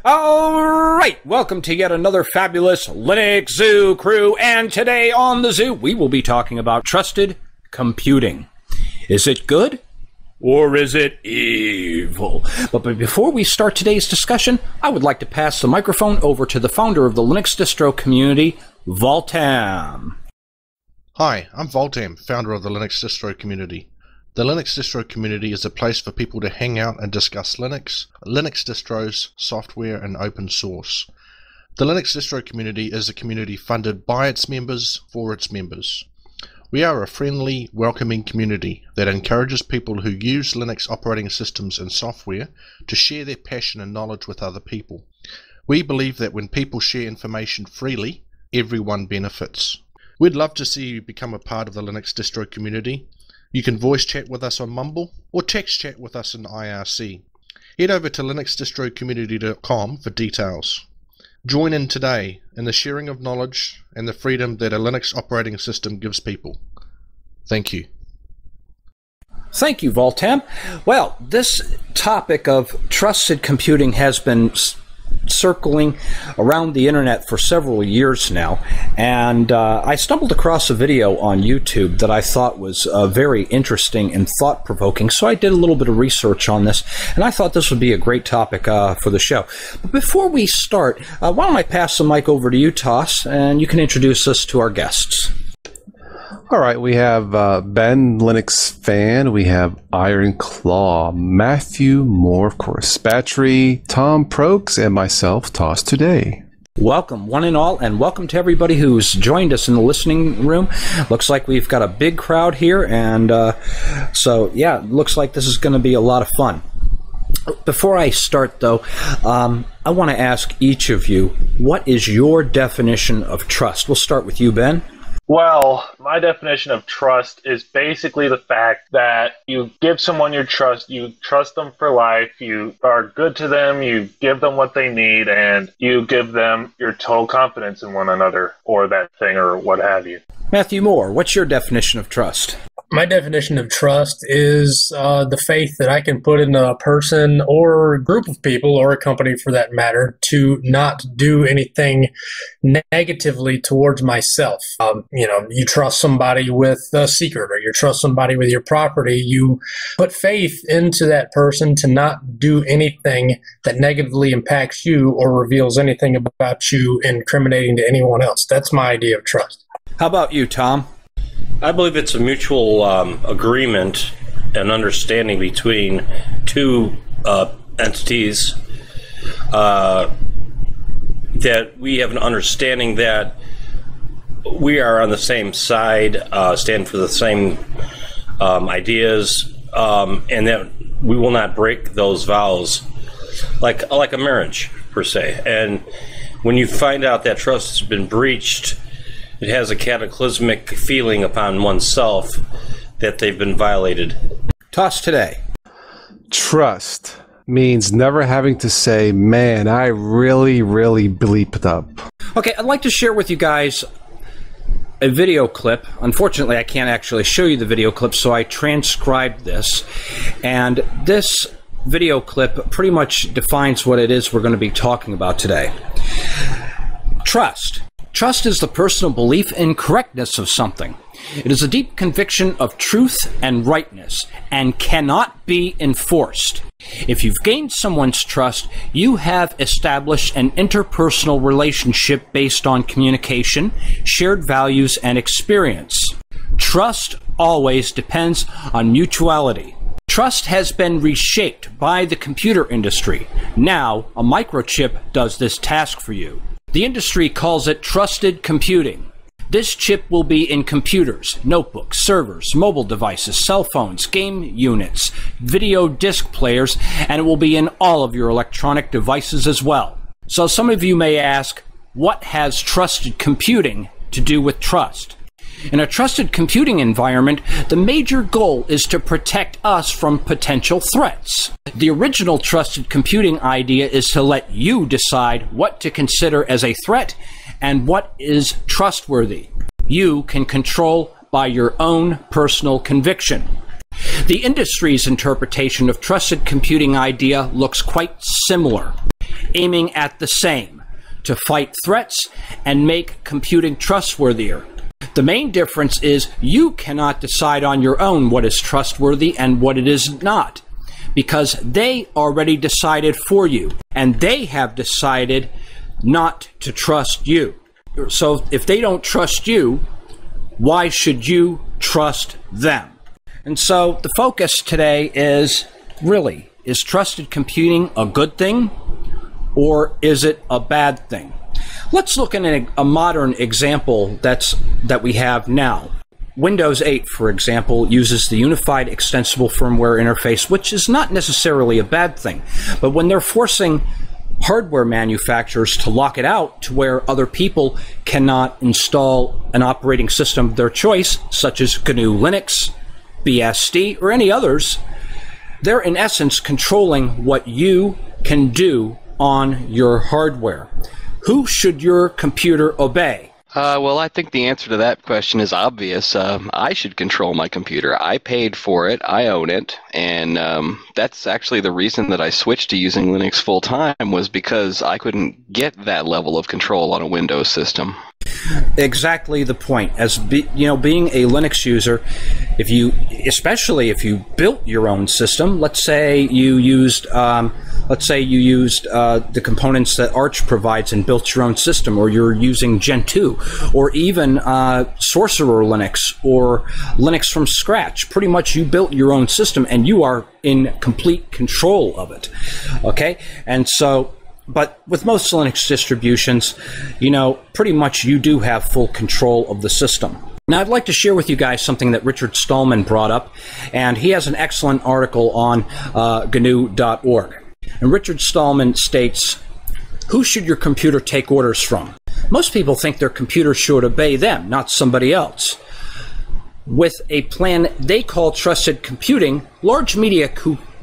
All right, welcome to yet another fabulous Linux Zoo crew, and today on the Zoo we will be talking about trusted computing. Is it good or is it evil? But before we start today's discussion, I would like to pass the microphone over to the founder of the Linux distro community, Voltam. Hi, I'm Voltam, founder of the Linux distro community. The Linux distro community is a place for people to hang out and discuss Linux distros, software, and open source. The Linux distro community is a community funded by its members for its members. We are a friendly, welcoming community that encourages people who use Linux operating systems and software to share their passion and knowledge with other people. We believe that when people share information freely, everyone benefits. We'd love to see you become a part of the Linux distro community. You can voice chat with us on Mumble or text chat with us in IRC. Head over to linuxdistrocommunity.com for details. Join in today in the sharing of knowledge and the freedom that a Linux operating system gives people. Thank you. Thank you, Voltam. Well, this topic of trusted computing has been circling around the internet for several years now, and I stumbled across a video on YouTube that I thought was very interesting and thought-provoking, so I did a little bit of research on this, and I thought this would be a great topic for the show. But before we start, why don't I pass the mic over to you, Toss, and you can introduce us to our guests. All right, we have Ben, Linux fan. We have Iron Claw, Matthew Moore, of course, Spatry, Tom Prokes, and myself, Toss Today. Welcome, one and all, and welcome to everybody who's joined us in the listening room. Looks like we've got a big crowd here, and so, yeah, looks like this is going to be a lot of fun. Before I start, though, I want to ask each of you, what is your definition of trust? We'll start with you, Ben. Well, my definition of trust is basically the fact that you give someone your trust, you trust them for life, you are good to them, you give them what they need, and you give them your total confidence in one another or that thing or what have you. Matthew Moore, what's your definition of trust? My definition of trust is the faith that I can put in a person or a group of people or a company for that matter to not do anything negatively towards myself. You trust somebody with a secret or you trust somebody with your property. You put faith into that person to not do anything that negatively impacts you or reveals anything about you incriminating to anyone else. That's my idea of trust. How about you, Tom? I believe it's a mutual agreement and understanding between two entities that we have an understanding that we are on the same side, stand for the same ideas, and that we will not break those vows like a marriage, per se. And when you find out that trust has been breached, it has a cataclysmic feeling upon oneself that they've been violated. Toss Today. Trust means never having to say, man, I really, really bleeped up. Okay, I'd like to share with you guys a video clip. Unfortunately, I can't actually show you the video clip, so I transcribed this. And this video clip pretty much defines what it is we're going to be talking about today. Trust. Trust is the personal belief in correctness of something. It is a deep conviction of truth and rightness and cannot be enforced. If you've gained someone's trust, you have established an interpersonal relationship based on communication, shared values, and experience. Trust always depends on mutuality. Trust has been reshaped by the computer industry. Now, a microchip does this task for you. The industry calls it trusted computing. This chip will be in computers, notebooks, servers, mobile devices, cell phones, game units, video disc players, and it will be in all of your electronic devices as well. So some of you may ask, what has trusted computing to do with trust? In a trusted computing environment, the major goal is to protect us from potential threats. The original trusted computing idea is to let you decide what to consider as a threat and what is trustworthy. You can control by your own personal conviction. The industry's interpretation of trusted computing idea looks quite similar. aiming at the same, to fight threats and make computing trustworthier. The main difference is you cannot decide on your own what is trustworthy and what it is not, because they already decided for you, and they have decided not to trust you. So if they don't trust you, why should you trust them? And so the focus today is really, is trusted computing a good thing or is it a bad thing? Let's look at a modern example that we have now. Windows 8, for example, uses the Unified Extensible Firmware Interface, which is not necessarily a bad thing. But when they're forcing hardware manufacturers to lock it out to where other people cannot install an operating system of their choice, such as GNU Linux, BSD, or any others, they're in essence controlling what you can do on your hardware. Who should your computer obey? Well, I think the answer to that question is obvious. I should control my computer. I paid for it. I own it. And that's actually the reason that I switched to using Linux full time, was because I couldn't get that level of control on a Windows system. Exactly the point. As being a Linux user, especially if you built your own system, let's say you used the components that Arch provides and built your own system, or you're using Gen 2, or even Sorcerer Linux or Linux from scratch. Pretty much you built your own system and you are in complete control of it. Okay? And so, but with most Linux distributions, pretty much you do have full control of the system. Now, I'd like to share with you guys something that Richard Stallman brought up, and he has an excellent article on GNU.org. And Richard Stallman states, who should your computer take orders from? Most people think their computer should obey them, not somebody else. With a plan they call trusted computing, large media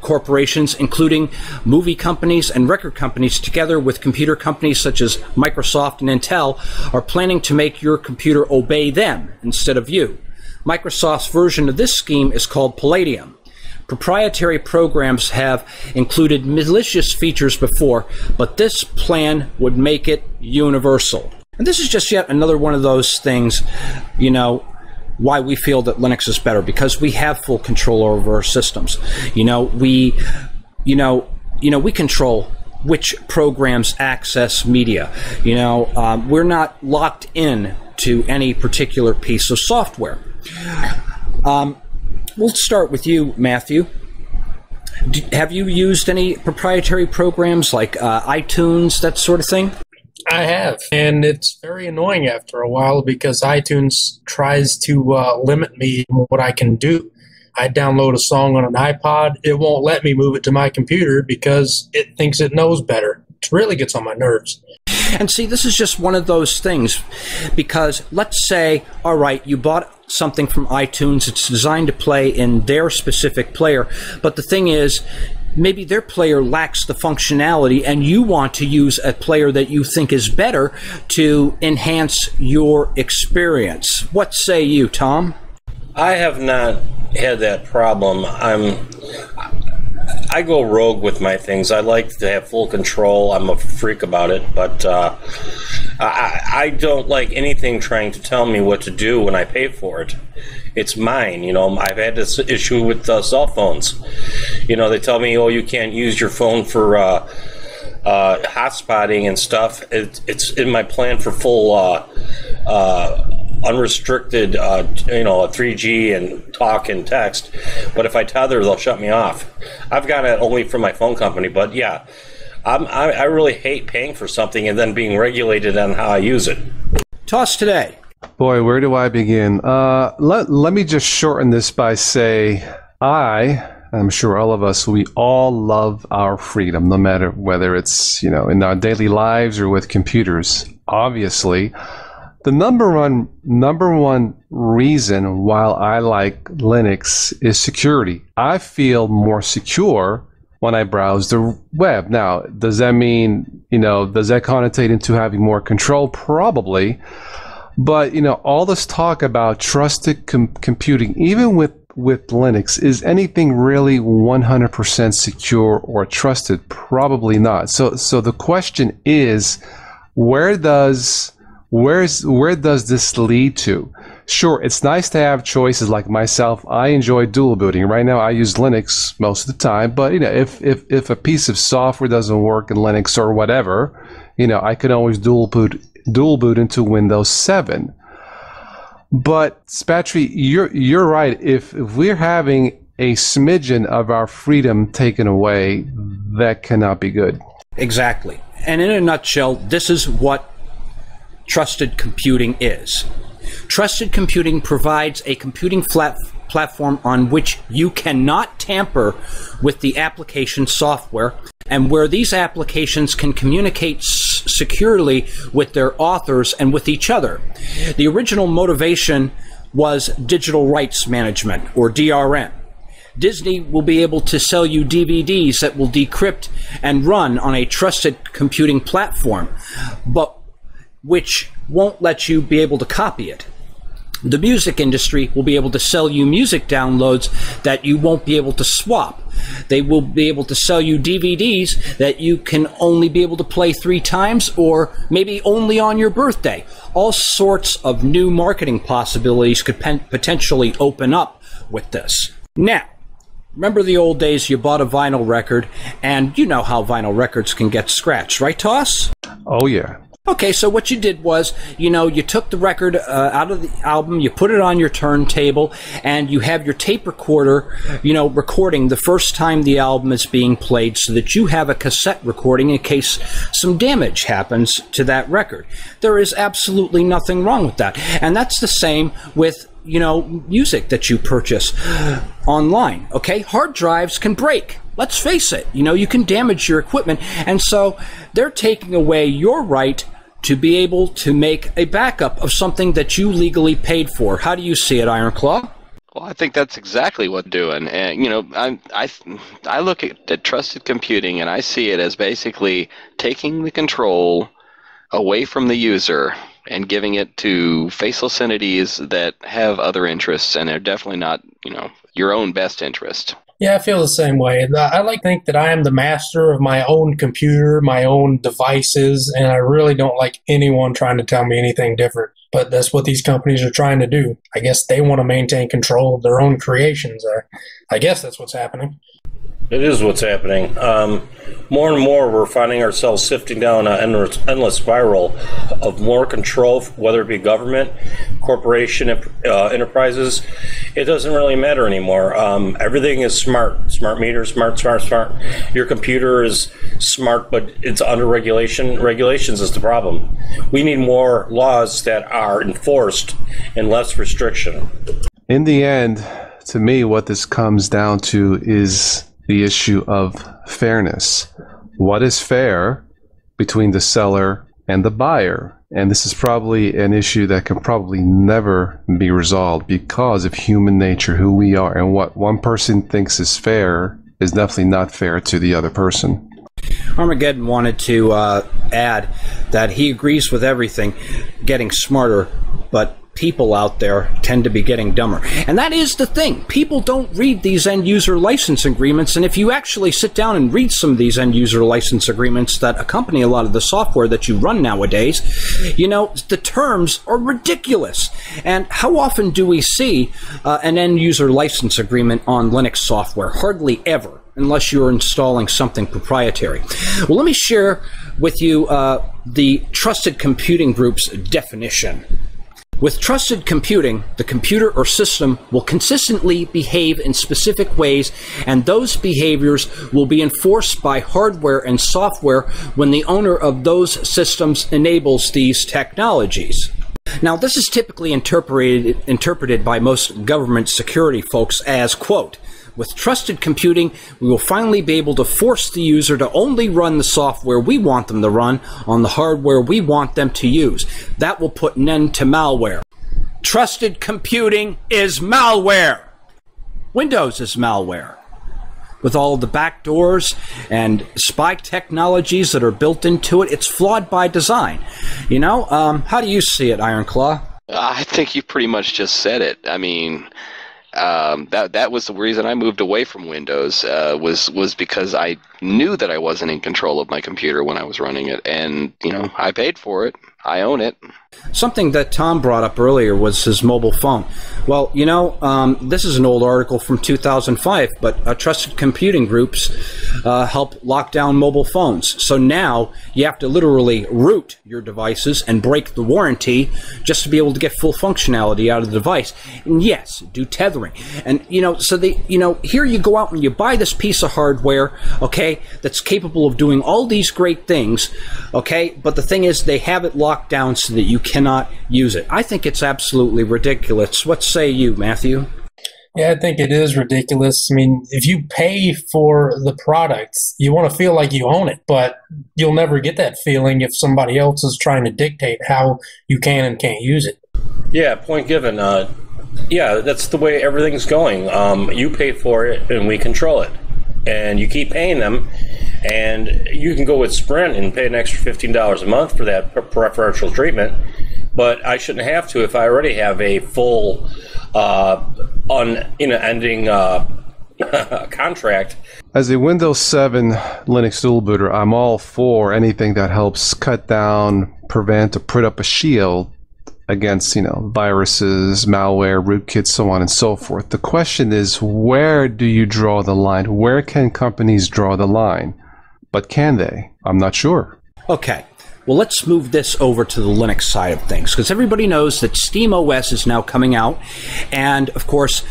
corporations, including movie companies and record companies, together with computer companies such as Microsoft and Intel, are planning to make your computer obey them instead of you. Microsoft's version of this scheme is called Palladium. Proprietary programs have included malicious features before, but this plan would make it universal. And this is just yet another one of those things, why we feel that Linux is better, because we have full control over our systems. We control which programs access media. We're not locked in to any particular piece of software. We'll start with you, Matthew. Have you used any proprietary programs like iTunes, that sort of thing? I have, and it's very annoying after a while because iTunes tries to limit me in what I can do. I download a song on an iPod, it won't let me move it to my computer because it thinks it knows better. It really gets on my nerves. And see, this is just one of those things, because let's say, all right, you bought something from iTunes, it's designed to play in their specific player, but the thing is, maybe their player lacks the functionality and you want to use a player that you think is better to enhance your experience. What say you, Tom? I have not had that problem. I go rogue with my things. I like to have full control. I'm a freak about it, but I don't like anything trying to tell me what to do when I pay for it. It's mine. I've had this issue with cell phones. They tell me, oh, you can't use your phone for hotspotting and stuff. It's in my plan for full unrestricted, 3G and talk and text. But if I tether, they'll shut me off. I've got it only from my phone company. But yeah, I really hate paying for something and then being regulated on how I use it. Toss today. Boy, where do I begin? Let me just shorten this by say, I'm sure all of us, we all love our freedom, no matter whether it's, in our daily lives or with computers. Obviously, the number one reason why I like Linux is security. I feel more secure when I browse the web. Now, does that mean, does that connotate into having more control? Probably. But, all this talk about trusted computing, even with with Linux. Is anything really 100% secure or trusted? Probably not. So the question is, where does this lead to? Sure, it's nice to have choices. Like myself, I enjoy dual booting. Right now, I use Linux most of the time. But if a piece of software doesn't work in Linux or whatever, I can always dual boot into Windows 7. But Spatry, you're right. If we're having a smidgen of our freedom taken away, that cannot be good. Exactly. And in a nutshell, this is what trusted computing is. Trusted computing provides a computing platform on which you cannot tamper with the application software, and where these applications can communicate securely with their authors and with each other. The original motivation was digital rights management, or DRM. Disney will be able to sell you DVDs that will decrypt and run on a trusted computing platform, but which won't let you be able to copy it. The music industry will be able to sell you music downloads that you won't be able to swap. They will be able to sell you DVDs that you can only be able to play 3 times, or maybe only on your birthday. All sorts of new marketing possibilities could potentially open up with this. Now, remember the old days, you bought a vinyl record, and you know how vinyl records can get scratched, right, Toss? Oh, yeah. Okay, so what you did was, you took the record out of the album, you put it on your turntable, and you have your tape recorder, recording the first time the album is being played, so that you have a cassette recording in case some damage happens to that record. There is absolutely nothing wrong with that. And that's the same with music that you purchase online. Okay, hard drives can break. Let's face it, you can damage your equipment. And so they're taking away your right to be able to make a backup of something that you legally paid for. How do you see it, Ironclaw? Well, I think that's exactly what doing. And I look at trusted computing, and I see it as basically taking the control away from the user and giving it to faceless entities that have other interests, and they're definitely not, your own best interest. Yeah, I feel the same way. I like to think that I am the master of my own computer, my own devices, and I really don't like anyone trying to tell me anything different. But that's what these companies are trying to do. I guess they want to maintain control of their own creations. I guess that's what's happening. It is what's happening. More and more, we're finding ourselves sifting down an endless spiral of more control, whether it be government, corporation, enterprises. It doesn't really matter anymore. Everything is smart. Smart meter, smart. Your computer is smart, but it's under regulation. Regulations is the problem. We need more laws that are enforced and less restriction. In the end, to me, what this comes down to is the issue of fairness. What is fair between the seller and the buyer? And this is probably an issue that can probably never be resolved because of human nature, who we are, and what one person thinks is fair is definitely not fair to the other person. Armageddon wanted to add that he agrees with everything, getting smarter, but people out there tend to be getting dumber. And that is the thing. People don't read these end-user license agreements, and if you actually sit down and read some of these end-user license agreements that accompany a lot of the software that you run nowadays, the terms are ridiculous. And how often do we see an end-user license agreement on Linux software? Hardly ever, unless you're installing something proprietary. Well, let me share with you the Trusted Computing Group's definition. With trusted computing, the computer or system will consistently behave in specific ways, and those behaviors will be enforced by hardware and software when the owner of those systems enables these technologies. Now, this is typically interpreted by most government security folks as, quote, with trusted computing, we will finally be able to force the user to only run the software we want them to run on the hardware we want them to use. That will put an end to malware. Trusted computing is malware. Windows is malware. With all of the backdoors and spy technologies that are built into it, it's flawed by design. How do you see it, Ironclaw? I think you pretty much just said it. I mean, That was the reason I moved away from Windows. Was because I knew that I wasn't in control of my computer when I was running it, and I paid for it. I own it. Something that Tom brought up earlier was his mobile phone. Well, this is an old article from 2005, but trusted computing groups help lock down mobile phones. So now you have to literally root your devices and break the warranty just to be able to get full functionality out of the device. And yes, do tethering. And, here you go out and you buy this piece of hardware, okay, that's capable of doing all these great things, okay, but the thing is they have it locked down so that you cannot use it. I think it's absolutely ridiculous. What say you, Matthew? Yeah, I think it is ridiculous. I mean, if you pay for the product, you want to feel like you own it, but you'll never get that feeling if somebody else is trying to dictate how you can and can't use it. Yeah, point given. Yeah, that's the way everything's going. You pay for it and we control it. And you keep paying them, and you can go with Sprint and pay an extra $15 a month for that preferential treatment. But I shouldn't have to if I already have a full, unending contract. As a Windows 7 Linux dual booter, I'm all for anything that helps cut down, prevent, or put up a shield against, viruses, malware, rootkits, so on and so forth. The question is, where do you draw the line? Where can companies draw the line? But can they? I'm not sure. Okay. Well, let's move this over to the Linux side of things, because everybody knows that SteamOS is now coming out, and of course,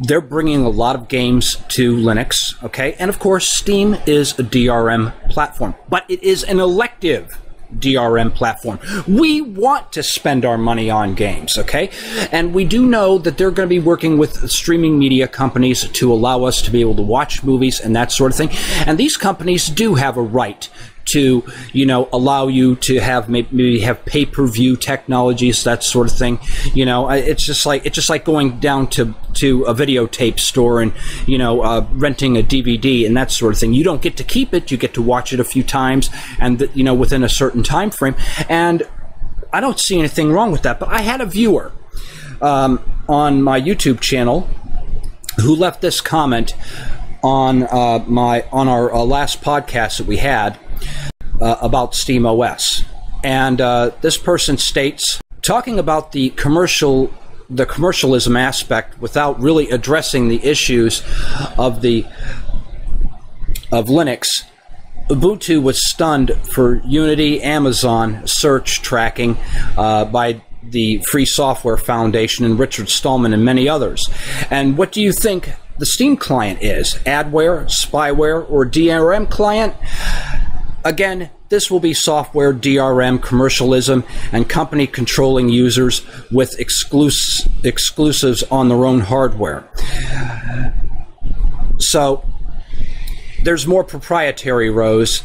they're bringing a lot of games to Linux, okay? And of course, Steam is a DRM platform, but it is an elective DRM platform. We want to spend our money on games, okay? And we do know that they're going to be working with streaming media companies to allow us to be able to watch movies and that sort of thing. And these companies do have a right to, allow you to have maybe have pay-per-view technologies, that sort of thing. It's just like going down to a videotape store and, renting a DVD and that sort of thing. You don't get to keep it. You get to watch it a few times and, within a certain time frame. And I don't see anything wrong with that. But I had a viewer on my YouTube channel who left this comment on our last podcast that we had about SteamOS, and this person states, talking about the commercialism aspect without really addressing the issues of Linux. Ubuntu was stunned for Unity, Amazon search tracking by the Free Software Foundation and Richard Stallman and many others. And what do you think the Steam client is? Adware, spyware, or DRM client? Again, this will be software, DRM, commercialism, and company controlling users with exclusives on their own hardware. So there's more proprietary woes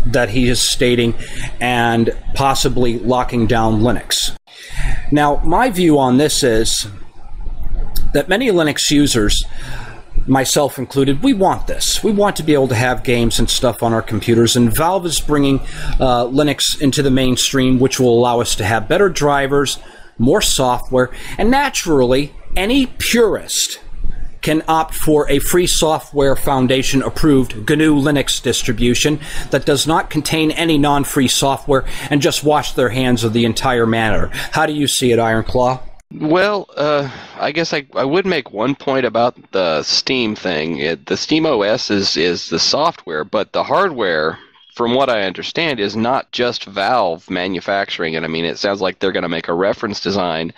that he is stating and possibly locking down Linux. Now, my view on this is that many Linux users, myself included, we want this. We want to be able to have games and stuff on our computers, and Valve is bringing Linux into the mainstream, which will allow us to have better drivers, more software, and naturally, any purist can opt for a Free Software Foundation approved GNU Linux distribution that does not contain any non-free software and just wash their hands of the entire matter. How do you see it, Ironclaw? Well, I guess I would make one point about the Steam thing. The SteamOS is the software, but the hardware, from what I understand, is not just Valve manufacturing it. I mean, it sounds like they're going to make a reference design,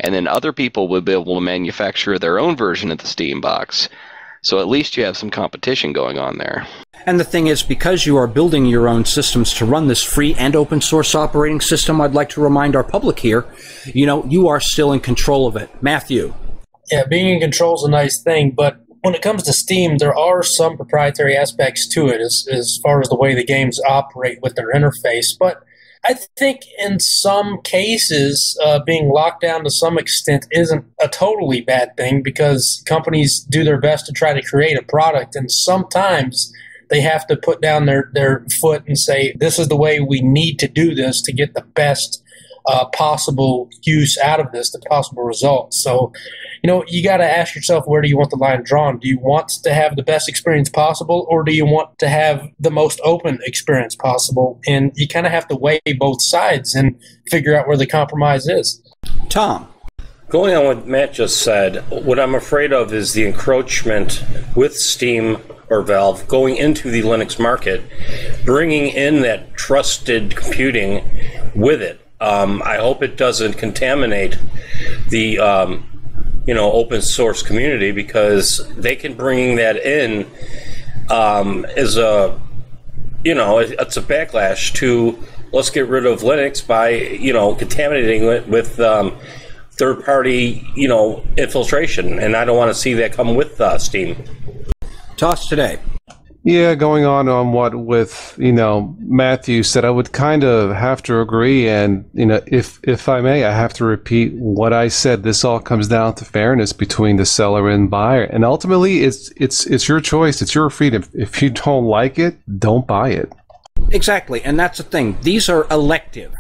and then other people will be able to manufacture their own version of the Steam box. So at least you have some competition going on there. And the thing is, because you are building your own systems to run this free and open source operating system, I'd like to remind our public here, you are still in control of it. Matthew. Yeah, being in control is a nice thing, but when it comes to Steam, there are some proprietary aspects to it as far as the way the games operate with their interface. But I think in some cases, being locked down to some extent isn't a totally bad thing, because companies do their best to try to create a product, and sometimes they have to put down their foot and say, this is the way we need to do this to get the best possible use out of this, the possible results. So, you got to ask yourself, where do you want the line drawn? Do you want to have the best experience possible, or do you want to have the most open experience possible? And you kind of have to weigh both sides and figure out where the compromise is. Tom. Going on what Matt just said, what I'm afraid of is the encroachment with Steam or Valve going into the Linux market, bringing in that trusted computing with it. I hope it doesn't contaminate the open source community, because they can bring that in as a it's a backlash to, let's get rid of Linux by contaminating it with third-party, infiltration, and I don't want to see that come with Steam. Toss today. Yeah, going on what with Matthew said, I would kind of have to agree, and if I may, I have to repeat what I said. This all comes down to fairness between the seller and buyer, and ultimately, it's your choice, it's your freedom. If you don't like it, don't buy it. Exactly, and that's the thing. These are elective.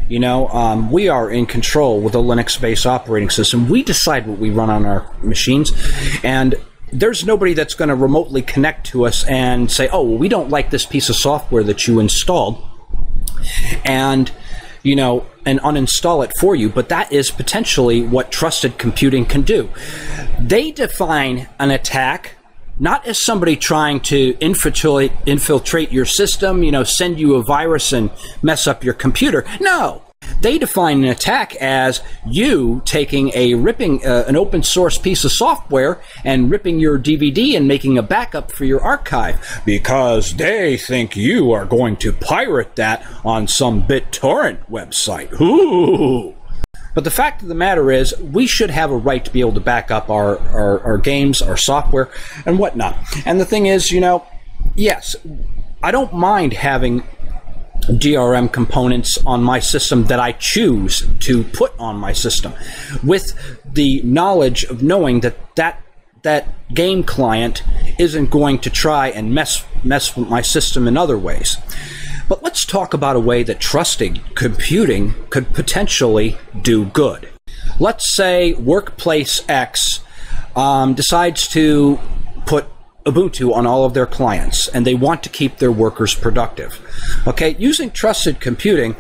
We are in control with a Linux-based operating system. We decide what we run on our machines, and there's nobody that's going to remotely connect to us and say, oh, well, we don't like this piece of software that you installed, and uninstall it for you. But that is potentially what trusted computing can do. They define an attack not as somebody trying to infiltrate your system, send you a virus and mess up your computer. No. They define an attack as you taking ripping an open source piece of software and ripping your DVD and making a backup for your archive, because they think you are going to pirate that on some BitTorrent website. Ooh. But the fact of the matter is, we should have a right to be able to back up our games, our software, and whatnot. And the thing is, yes, I don't mind having DRM components on my system that I choose to put on my system, with the knowledge of knowing that game client isn't going to try and mess with my system in other ways. But let's talk about a way that trusted computing could potentially do good. Let's say Workplace X decides to put Ubuntu on all of their clients, and they want to keep their workers productive. Okay, using trusted computing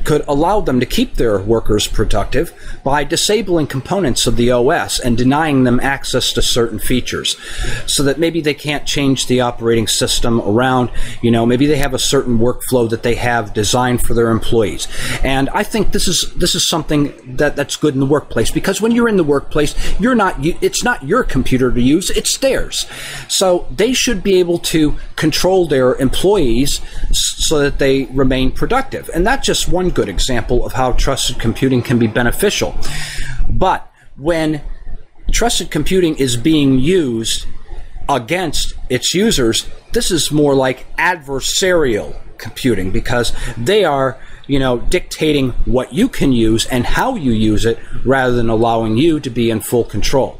could allow them to keep their workers productive by disabling components of the OS and denying them access to certain features, so that maybe they can't change the operating system around. Maybe they have a certain workflow that they have designed for their employees. And I think this is something that's good in the workplace, because when you're in the workplace, it's not your computer to use, it's theirs. So they should be able to control their employees so that they remain productive. And that's just one good example of how trusted computing can be beneficial. But when trusted computing is being used against its users, this is more like adversarial computing, because they are dictating what you can use and how you use it, rather than allowing you to be in full control.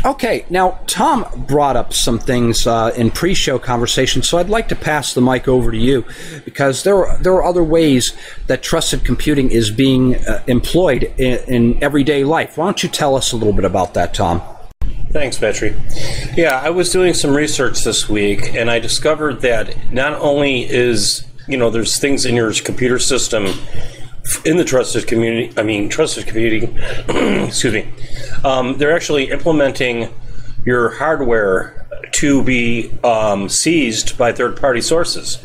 Okay, now Tom brought up some things in pre-show conversation, so I'd like to pass the mic over to you, because there are other ways that trusted computing is being employed in everyday life. Why don't you tell us a little bit about that, Tom? Thanks, Spatry. Yeah, I was doing some research this week, and I discovered that not only is, there's things in your computer system in the trusted computing, excuse me, they're actually implementing your hardware to be seized by third-party sources.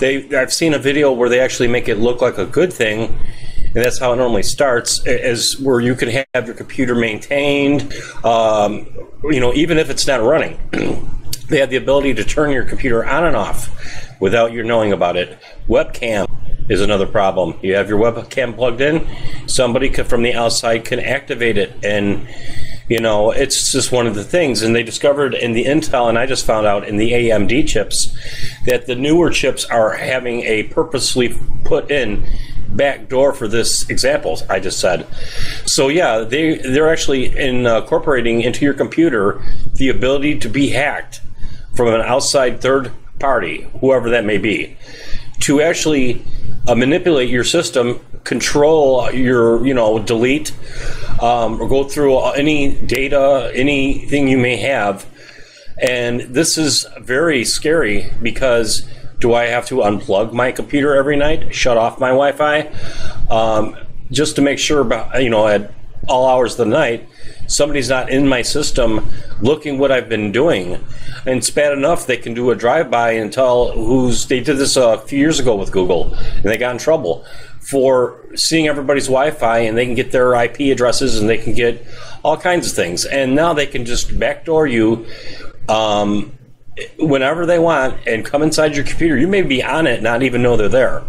I've seen a video where they actually make it look like a good thing, and that's how it normally starts, is where you can have your computer maintained, even if it's not running. They have the ability to turn your computer on and off without you knowing about it. Webcam is another problem. You have your webcam plugged in, somebody from the outside can activate it, and it's just one of the things. And they discovered in the Intel, and I just found out in the AMD chips, that the newer chips are having a purposely put in back door for this example I just said. So yeah, they're actually incorporating into your computer the ability to be hacked from an outside third party, whoever that may be, to actually manipulate your system control your, delete or go through any data, anything you may have. And this is very scary because do I have to unplug my computer every night, shut off my Wi-Fi, just to make sure, at all hours of the night, somebody's not in my system looking what I've been doing. And it's bad enough they can do a drive-by and tell they did this a few years ago with Google, and they got in trouble for seeing everybody's Wi-Fi, and they can get their IP addresses, and they can get all kinds of things. And now they can just backdoor you whenever they want and come inside your computer. You may be on it, not even know they're there.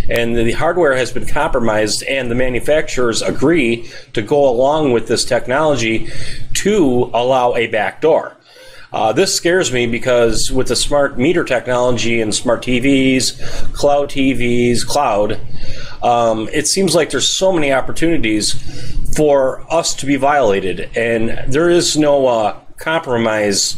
And the hardware has been compromised, and the manufacturers agree to go along with this technology to allow a backdoor. This scares me because with the smart meter technology and smart TVs, cloud, it seems like there's so many opportunities for us to be violated, and there is no compromise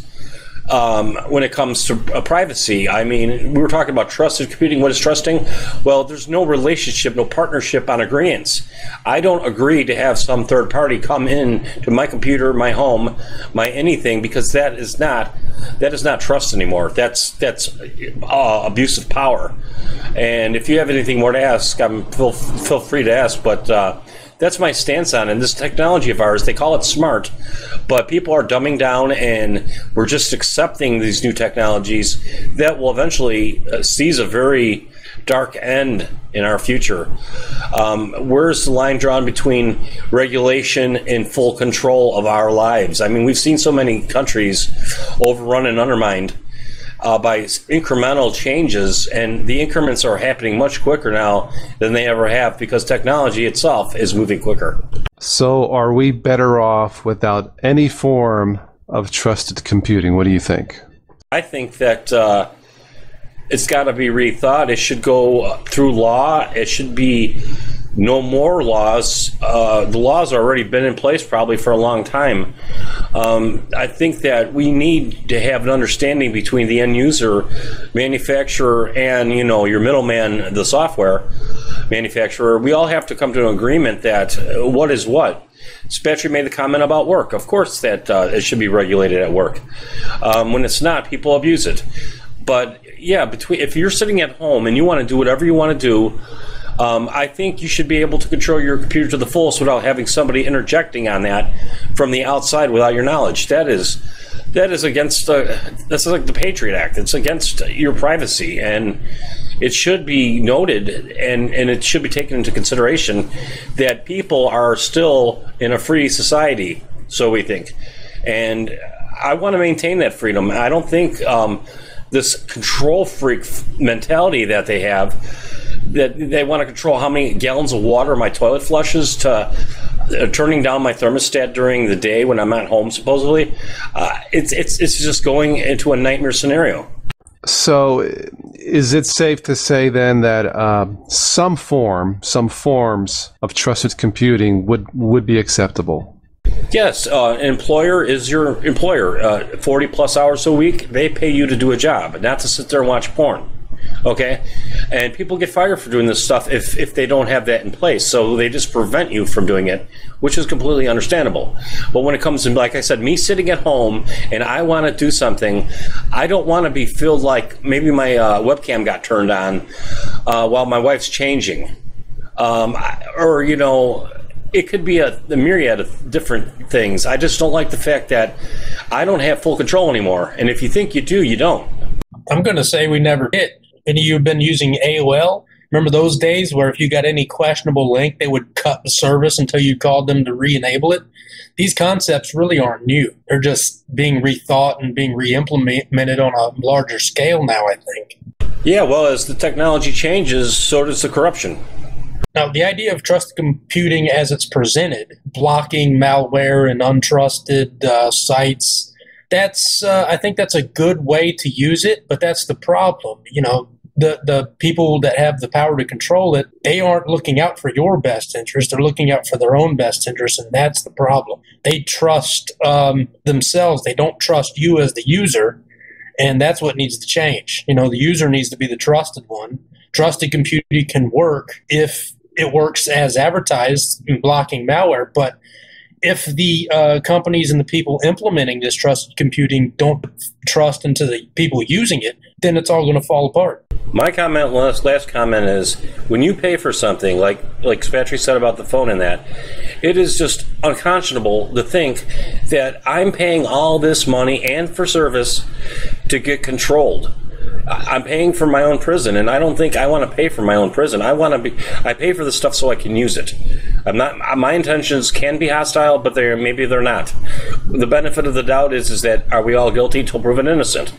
when it comes to privacy. I mean, we were talking about trusted computing. What is trusting? Well, there's no relationship, no partnership on agreements. I don't agree to have some third party come in to my computer, my home, my anything, because that is not trust anymore. That's abuse of power. And if you have anything more to ask, feel free to ask. But that's my stance on it. And this technology of ours, they call it smart, but people are dumbing down, and we're just accepting these new technologies that will eventually seize a very dark end in our future. Where's the line drawn between regulation and full control of our lives? I mean, we've seen so many countries overrun and undermined by incremental changes, and the increments are happening much quicker now than they ever have because technology itself is moving quicker. So are we better off without any form of trusted computing? What do you think? I think that it's got to be rethought. It should go through law. It should be no more laws. The laws have already been in place probably for a long time. I think that we need to have an understanding between the end user, manufacturer, and your middleman, the software manufacturer. We all have to come to an agreement that what is what. Spatry made the comment about work. Of course that it should be regulated at work. When it's not, people abuse it. But yeah, if you're sitting at home and you want to do whatever you want to do, I think you should be able to control your computer to the fullest without having somebody interjecting on that from the outside without your knowledge. That is against that's like the Patriot Act. It's against your privacy, and it should be noted and it should be taken into consideration that people are still in a free society, so we think. And I want to maintain that freedom. I don't think this control freak mentality that they have, that they want to control how many gallons of water my toilet flushes to turning down my thermostat during the day when I'm at home, supposedly. It's just going into a nightmare scenario. So is it safe to say then that some forms of trusted computing would be acceptable? Yes, an employer is your employer. 40 plus hours a week, they pay you to do a job, not to sit there and watch porn. Okay? And people get fired for doing this stuff if they don't have that in place. So they just prevent you from doing it, which is completely understandable. But when it comes to, like I said, me sitting at home and I want to do something, I don't want to be filled like maybe my webcam got turned on while my wife's changing. Or, it could be a myriad of different things. I just don't like the fact that I don't have full control anymore. And if you think you do, you don't. I'm going to say we never did. Any of you have been using AOL? Remember those days where if you got any questionable link, they would cut the service until you called them to re-enable it? These concepts really aren't new. They're just being rethought and being re-implemented on a larger scale now, I think. Yeah, well, as the technology changes, so does the corruption. Now, the idea of trusted computing as it's presented, blocking malware and untrusted sites, I think that's a good way to use it, but that's the problem. The people that have the power to control it, they aren't looking out for your best interest. They're looking out for their own best interest, and that's the problem. They trust themselves. They don't trust you as the user, and that's what needs to change. The user needs to be the trusted one. Trusted computing can work if it works as advertised in blocking malware. But if the companies and the people implementing this trusted computing don't trust into the people using it, then it's all going to fall apart. My comment, last comment is, when you pay for something, like Spatry said about the phone and that, it is just unconscionable to think that I'm paying all this money and for service to get controlled. I'm paying for my own prison, and I don't think I want to pay for my own prison. I pay for the stuff so I can use it. My intentions can be hostile, but maybe they're not. The benefit of the doubt is that, are we all guilty till proven innocent?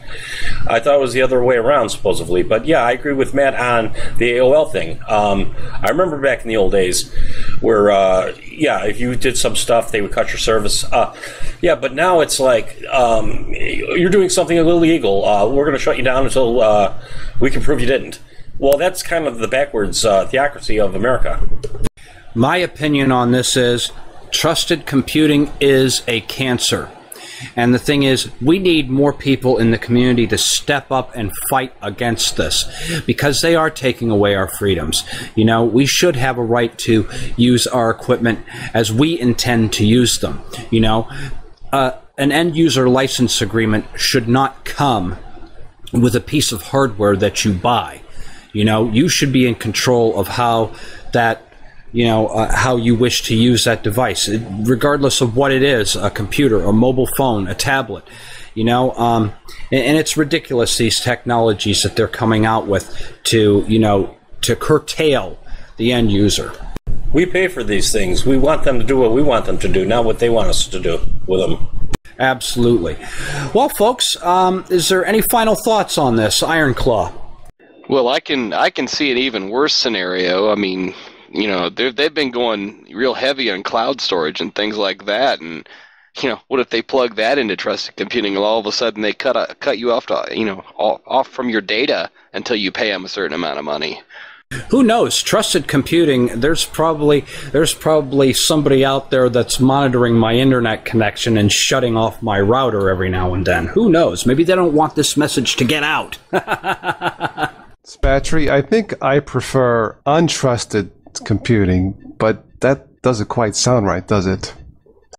I thought it was the other way around, supposedly. But yeah, I agree with Matt on the AOL thing. I remember back in the old days where, if you did some stuff, they would cut your service. But now it's like, you're doing something illegal. We're going to shut you down until we can prove you didn't. Well, that's kind of the backwards theocracy of America. My opinion on this is trusted computing is a cancer. And the thing is, we need more people in the community to step up and fight against this, because they are taking away our freedoms. You know, we should have a right to use our equipment as we intend to use them. You know, an end user license agreement should not come with a piece of hardware that you buy. You know, you should be in control of how that, how you wish to use that device, regardless of what it is, a computer, a mobile phone, a tablet, and it's ridiculous, these technologies that they're coming out with to curtail the end user. We pay for these things. We want them to do what we want them to do, not what they want us to do with them. Absolutely. Well, folks, is there any final thoughts on this, Iron Claw? Well, I can see an even worse scenario. I mean, they've been going real heavy on cloud storage and things like that. And, what if they plug that into trusted computing and all of a sudden they cut you off off from your data until you pay them a certain amount of money? Who knows? Trusted computing, there's probably somebody out there that's monitoring my internet connection and shutting off my router every now and then. Who knows? Maybe they don't want this message to get out. Spatry, I think I prefer untrusted computing, but that doesn't quite sound right, does it?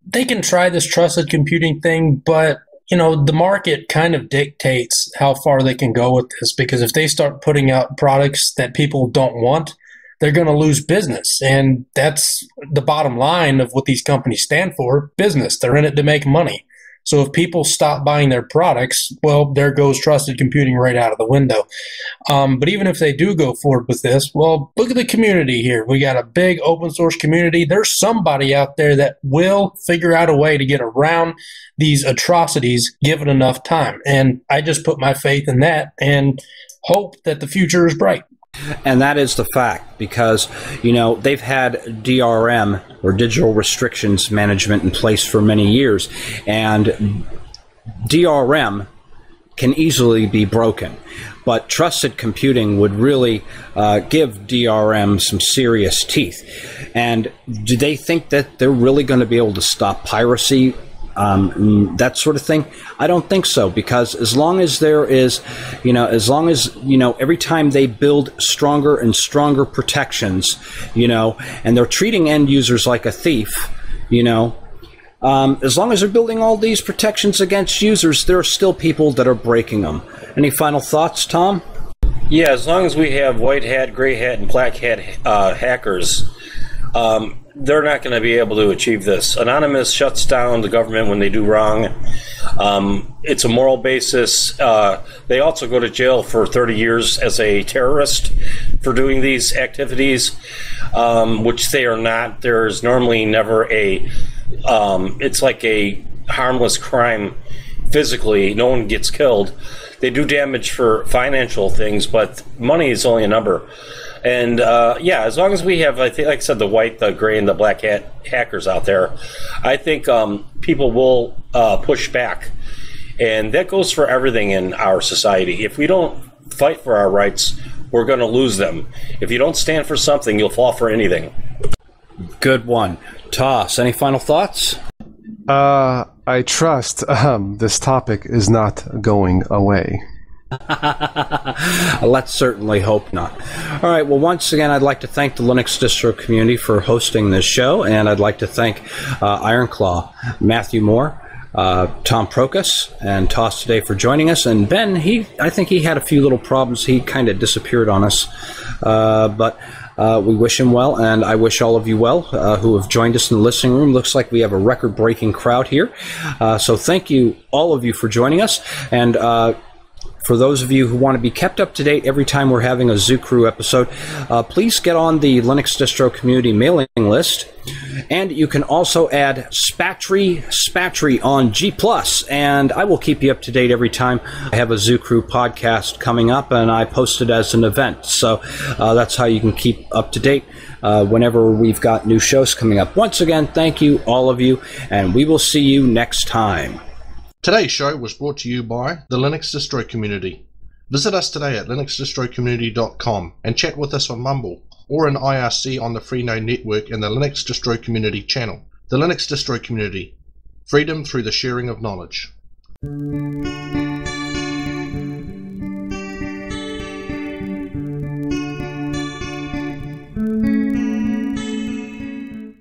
They can try this trusted computing thing, but the market kind of dictates how far they can go with this, because if they start putting out products that people don't want, they're going to lose business. And that's the bottom line of what these companies stand for, business. They're in it to make money. So if people stop buying their products, well, there goes trusted computing right out of the window. But even if they do go forward with this, well, look at the community here. We got a big open source community. There's somebody out there that will figure out a way to get around these atrocities given enough time. And I just put my faith in that and hope that the future is bright. And that is the fact, because, they've had DRM, or digital restrictions management, in place for many years. And DRM can easily be broken. But trusted computing would really give DRM some serious teeth. And do they think that they're really going to be able to stop piracy? That sort of thing? I don't think so, because as long as there is, every time they build stronger and stronger protections, and they're treating end users like a thief, as long as they're building all these protections against users, there are still people that are breaking them. Any final thoughts, Tom? Yeah, as long as we have white hat, gray hat, and black hat hackers, they're not going to be able to achieve this. Anonymous shuts down the government when they do wrong. It's a moral basis. They also go to jail for 30 years as a terrorist for doing these activities, which they are not. There's normally never it's like a harmless crime physically. No one gets killed. They do damage for financial things, but money is only a number. And as long as we have, I think, like I said, the white, the gray, and the black hat hackers out there, I think people will push back. And that goes for everything in our society. If we don't fight for our rights, we're going to lose them. If you don't stand for something, you'll fall for anything. Good one. Toss, any final thoughts? I trust this topic is not going away. Let's certainly hope not. All right, well, once again, I'd like to thank the Linux distro community for hosting this show, and I'd like to thank Ironclaw, Matthew Moore, Tom Prokas, and Toss today for joining us. And Ben, I think he had a few little problems. He kind of disappeared on us, but we wish him well, and I wish all of you well who have joined us in the listening room. Looks like we have a record-breaking crowd here. So thank you, all of you, for joining us. And for those of you who want to be kept up to date every time we're having a Zoo Crew episode, please get on the Linux Distro Community mailing list. And you can also add Spatry on G+, and I will keep you up to date every time I have a Zoo Crew podcast coming up, and I post it as an event. So that's how you can keep up to date whenever we've got new shows coming up. Once again, thank you, all of you, and we will see you next time. Today's show was brought to you by the Linux Distro Community. Visit us today at linuxdistrocommunity.com and chat with us on Mumble or in IRC on the Freenode network in the Linux Distro Community channel. The Linux Distro Community. Freedom through the sharing of knowledge.